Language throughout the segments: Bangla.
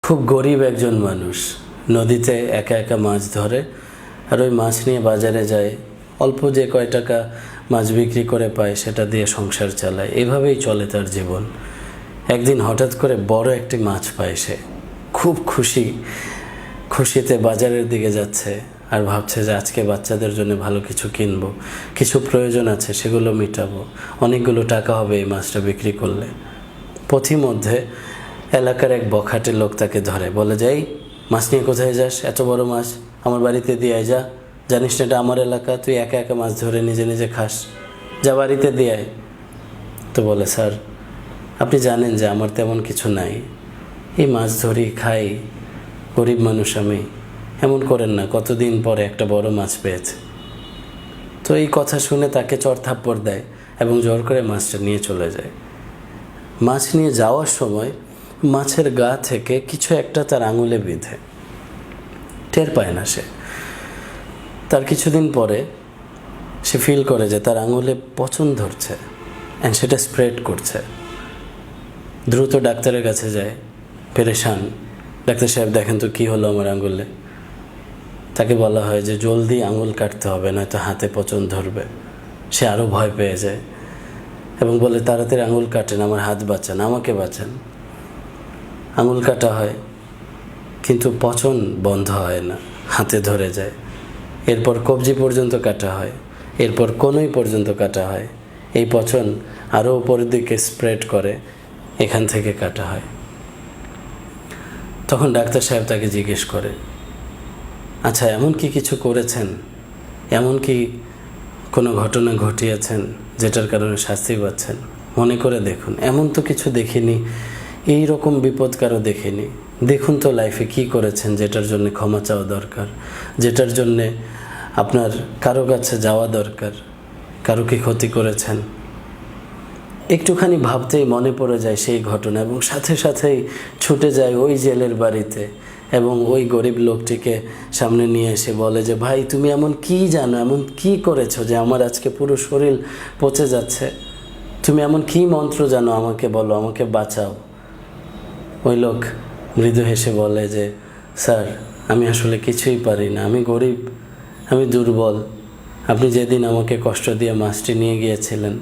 খুব গরিব একজন মানুষ নদীতে একা একা মাছ ধরে আর ওই মাছ নিয়ে বাজারে যায়। অল্প যে কয় টাকা মাছ বিক্রি করে পায় সেটা দিয়ে সংসার চালায়। এভাবেই চলে তার জীবন। একদিন হঠাৎ করে বড় একটি মাছ পায় সে। খুব খুশিতে বাজারের দিকে যাচ্ছে আর ভাবছে যে আজকে বাচ্চাদের জন্য ভালো কিছু কিনবো, কিছু প্রয়োজন আছে সেগুলো মিটাবো, অনেকগুলো টাকা হবে এই মাছটা বিক্রি করলে। পথিমধ্যে এলাকার এক বখাটে লোক তাকে ধরে, বলে যাই মাছ নিয়ে কোথায় যাস, এত বড় মাছ আমার বাড়িতে দিয়ে আয়, যা, জানিস না এটা আমার এলাকা, তুই একা একা মাছ ধরে নিজে নিজে খাস, যা বাড়িতে দিয়ে আয়। তো বলে, স্যার আপনি জানেন যে আমার তেমন কিছু নাই, এই মাছ ধরি খাই, গরিব মানুষ আমি, এমন করেন না, কতদিন পরে একটা বড় মাছ পেয়েছে। তো এই কথা শুনে তাকে চড় থাপ্পড় দেয় এবং জোর করে মাছটা নিয়ে চলে যায়। মাছ নিয়ে যাওয়ার সময় মাছের গা থেকে কিছু একটা তার আঙুলে বিঁধে, টের পায় না সে। তার কিছুদিন পরে সে ফিল করে যে তার আঙুলে পচন ধরছে অ্যান্ড সেটা স্প্রেড করছে। দ্রুত ডাক্তারের কাছে যায়, পেরেশান, ডাক্তার সাহেব দেখেন তো কী হলো আমার আঙুলে। তাকে বলা হয় যে জলদি আঙুল কাটতে হবে, নয়তো হাতে পচন ধরবে। সে আরও ভয় পেয়ে যায় এবং বলে, তাড়াতাড়ি আঙুল কাটেন, আমার হাত বাঁচান, আমাকে বাঁচান। আঙুল কাটা হয় কিন্তু পচন বন্ধ হয় না, হাতে ধরে যায়। এরপর কবজি পর্যন্ত কাটা হয়, এরপর কনুই পর্যন্ত কাটা হয়। এই পচন আরও উপরের দিকে স্প্রেড করে, এখান থেকে কাটা হয়। তখন ডাক্তার সাহেব তাকে জিজ্ঞেস করে, আচ্ছা এমন কি কিছু করেছেন, এমন কি কোনো ঘটনা ঘটিয়েছেন যেটার কারণে শাস্তি পাচ্ছেন? মনে করে দেখুন, এমন তো কিছু দেখিনি, এই রকম বিপদ কারো দেখিনি। দেখুন তো লাইফে কি করেছেন যেটার জন্য ক্ষমা চাওয়া দরকার, যেটার জন্যে আপনার কারো কাছে যাওয়া দরকার। কারো কি ক্ষতি করেছেন? একটুখানি ভাবতেই মনে পড়ে যায় সেই ঘটনা এবং সাথে সাথেই ছুটে যায় ওই জেলের বাড়িতে এবং ওই গরিব লোকটিকে সামনে নিয়ে এসে বলে যে, ভাই তুমি এমন কি জানো, এমন কি করেছো যে আমার আজকে পুরো শরীর পচে যাচ্ছে? তুমি এমন কি মন্ত্র জানো, আমাকে বলো, আমাকে বাঁচাও। ওই লোক মৃদু হেসে বলে যে, স্যার আমি আসলে কিছুই পারি না, আমি গরিব, আমি দুর্বল। আপনি যেদিন আমাকে কষ্ট দিয়ে মাছটি নিয়ে গিয়েছিলেন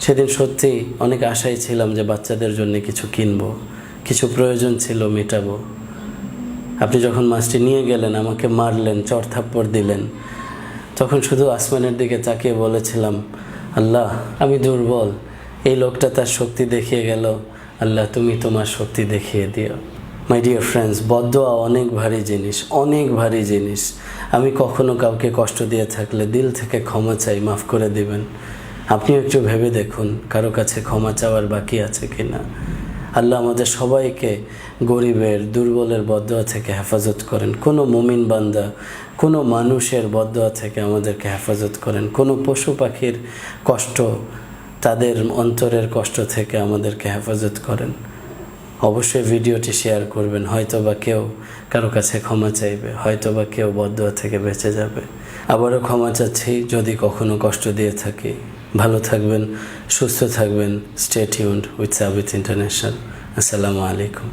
সেদিন সত্যিই অনেক আশায় ছিলাম যে বাচ্চাদের জন্য কিছু কিনবো, কিছু প্রয়োজন ছিল মেটাবো। আপনি যখন মাছটি নিয়ে গেলেন, আমাকে মারলেন, চড় থাপ্পড় দিলেন, তখন শুধু আসমানের দিকে তাকিয়ে বলেছিলাম, আল্লাহ আমি দুর্বল। এই লোকটা তার শক্তি দেখিয়ে গেল, আল্লাহ তুমি তোমার শক্তি দেখিয়ে দিও। মাই ডিয়ার ফ্রেন্ডস, বদদোয়া অনেক ভারী জিনিস, অনেক ভারী জিনিস। আমি কখনো কাউকে কষ্ট দিয়ে থাকলে দিল থেকে ক্ষমা চাই, মাফ করে দিবেন। আপনিও একটু ভেবে দেখুন কারো কাছে ক্ষমা চাওয়ার বাকি আছে কি না। আল্লাহ আমাদের সবাইকে গরিবের, দুর্বলের বদদোয়া থেকে হেফাজত করেন। কোনো মুমিন বান্দা, কোনো মানুষের বদদোয়া থেকে আমাদেরকে হেফাজত করেন। কোনো পশু পাখির কষ্ট, তাদের অন্তরের কষ্ট থেকে আমাদেরকে হেফাজত করেন। অবশ্যই ভিডিওটি শেয়ার করবেন, হয়তোবা কেউ কারো কাছে ক্ষমা চাইবে, হয়তোবা কেউ বদদোয়া থেকে বেঁচে যাবে। আবারও ক্ষমা চাচ্ছি যদি কখনো কষ্ট দিয়ে থাকি। ভালো থাকবেন, সুস্থ থাকবেন। Stay tuned with Sabit international. আসসালামু আলাইকুম।